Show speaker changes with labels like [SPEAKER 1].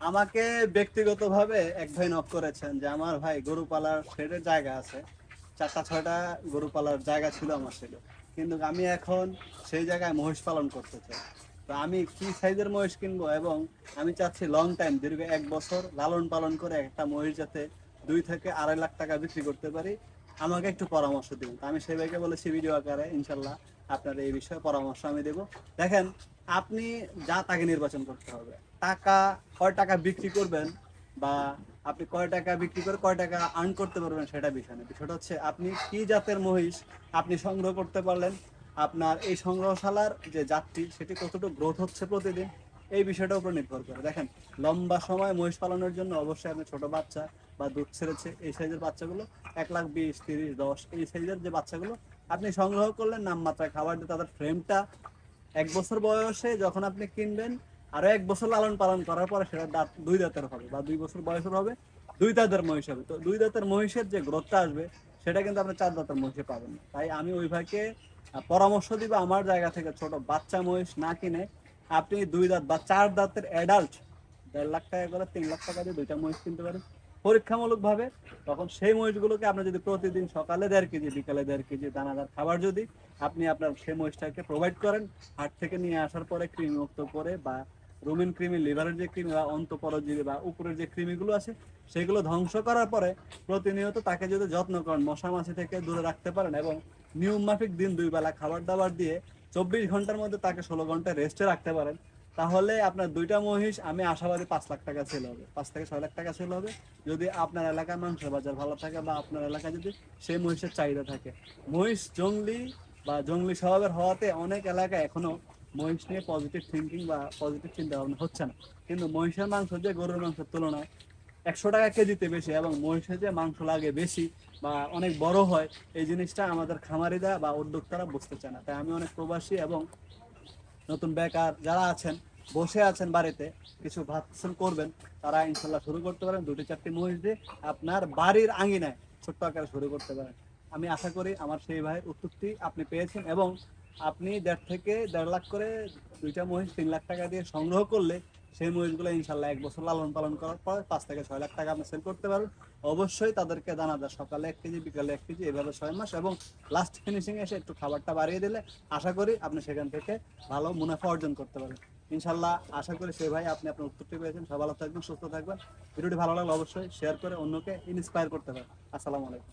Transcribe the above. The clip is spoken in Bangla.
[SPEAKER 1] আমাকে ব্যক্তিগতভাবে এক ভাই নক করেছেন যে আমার ভাই গরু পালার শেডের জায়গা আছে, 4-6টা গরু পালার জায়গা ছিল আমার শেডে, কিন্তু আমি এখন সেই জায়গায় মহিষ পালন করতে চাই। তো আমি কি সাইজের মহিষ কিনবো এবং আমি চাচ্ছি লং টাইম দীর্ঘ 1 বছর লালন পালন করে একটা মহিষ যাতে 2 থেকে 2.5 লাখ টাকা বিক্রি করতে পারি, আমাকে একটু পরামর্শ দিন। আমি সেই ভাইকে বলেছি ভিডিও আকারে ইনশাল্লাহ আপনার এই বিষয়ে পরামর্শ আমি দেবো। দেখেন, আপনি যা তাকে নির্বাচন করতে হবে। টাকা, কয় টাকা বিক্রি করবেন বা আপনি কয় টাকা বিক্রি করে কয় টাকা আর্ন করতে পারবেন সেটা বিষয় না। বিষয়টা হচ্ছে আপনি কি জাতের মহিষ আপনি সংগ্রহ করতে পারলেন, আপনার এই সংগ্রহশালার যে জাতটি সেটি কতটুকু গ্রোথ হচ্ছে প্রতিদিন, এই বিষয়টার উপর নির্ভর করে। দেখেন, লম্বা সময় মহিষ পালনের জন্য অবশ্যই আপনি ছোট বাচ্চা বা দুধ ছেড়েছে এই সাইজের বাচ্চাগুলো 1,20,000, 30, 10 এই সাইজের যে বাচ্চাগুলো আপনি সংগ্রহ করলেন, নামমাত্রায় খাবার দিয়ে তাদের ফ্রেমটা 1 বছর বয়সে যখন আপনি কিনবেন, আরো 1 বছর লালন পালন করার পরে সেটা দাঁত 2 দাঁতের হবে বা 2 বছর বয়সের হবে, 2 দাঁতের মহিষ হবে। তো 2 দাঁতের মহিষের যে গ্রোথটা আসবে সেটা কিন্তু আপনি 4 দাঁতের মহিষে পাবেন না। তাই আমি ওই ভাইকে পরামর্শ দিব আমার জায়গা থেকে ছোট বাচ্চা মহিষ না কিনে আপনি 2 দাঁত বা 4 দাঁতের অ্যাডাল্ট 1.5 লাখ টাকা করে 3 লাখ টাকা দিয়ে 2টা মহিষ কিনতে পারেন পরীক্ষামূলক ভাবে। তখন সেই মহিষগুলোকে আপনি যদি প্রতিদিন সকালে 1.5 কেজি বিকালে 1.5 কেজি দানাদার খাবার যদি আপনি আপনার সেই মহিষটাকে প্রোভাইড করেন, হাট থেকে নিয়ে আসার পরে কৃমিমুক্ত করে বা রোমিন কৃমি, লিভারের যে কৃমি বা অন্তঃপরজীবী বা উপরের যে কৃমিগুলো আছে সেগুলো ধ্বংস করার পরে প্রতিনিয়ত তাকে যদি যত্ন করেন, মশা মাছি থেকে দূরে রাখতে পারেন এবং নিয়ম মাফিক দিন 2 বেলা খাবার দাবার দিয়ে 24 ঘন্টার মধ্যে তাকে 16 ঘন্টা রেস্টে রাখতে পারেন, তাহলে আপনার 2টা মহিষ আমি আশাবাদী 5 লাখ টাকা সেল হবে, 5 থেকে 6 লাখ টাকা সেল হবে। যদি আপনার এলাকার মাংসের বাজার ভালো থাকে বা আপনার এলাকায় যদি সেই মহিষের চাহিদা থাকে। মহিষ জংলি বা জংলি স্বভাবের হওয়াতে অনেক এলাকায় এখনো মহিষ নিয়ে পজিটিভ থিঙ্কিং বা পজিটিভ চিন্তা ভাবনা হচ্ছে না। কিন্তু মহিষের মাংস যে গরুর মাংসের তুলনায় 100 টাকা কেজিতে বেশি এবং মহিষের যে মাংস লাগে বেশি বা অনেক বড় হয়, এই জিনিসটা আমাদের খামারিরা বা উদ্যোক্তারা বুঝতে চায় না। তাই আমি অনেক প্রবাসী এবং নতুন বেকার যারা আছেন, বসে আছেন বাড়িতে, কিছু ভাবছেন করবেন, তারা ইনশাল্লাহ শুরু করতে পারেন 2-4টি মহিষ দিয়ে আপনার বাড়ির আঙিনায় ছোট্ট আকারে শুরু করতে পারেন। আমি আশা করি আমার সেই ভাইয়ের উত্তরটি আপনি পেয়েছেন এবং আপনি 1.5 থেকে 1.5 লাখ করে 2টা মহিষ 3 লাখ টাকা দিয়ে সংগ্রহ করলে সেই মহিষগুলো ইনশাল্লাহ 1 বছর লালন পালন করার পর 5 থেকে 6 লাখ টাকা আপনি সেল করতে পারবেন। অবশ্যই তাদেরকে দানাদার সকালে 1 কেজি বিকালে 1 কেজি এভাবে 6 মাস এবং লাস্ট ফিনিশিং এসে একটু খাবারটা বাড়িয়ে দিলে আশা করি আপনি সেখান থেকে ভালো মুনাফা অর্জন করতে পারবেন ইনশাল্লাহ। আশা করি সে ভাই আপনি আপনার উত্তরটি পেয়েছেন। সবাই ভালো থাকবেন, সুস্থ থাকবেন। ভিডিওটি ভালো লাগলে অবশ্যই শেয়ার করে অন্যকে ইন্সপায়ার করতে পারেন। আসসালামু আলাইকুম।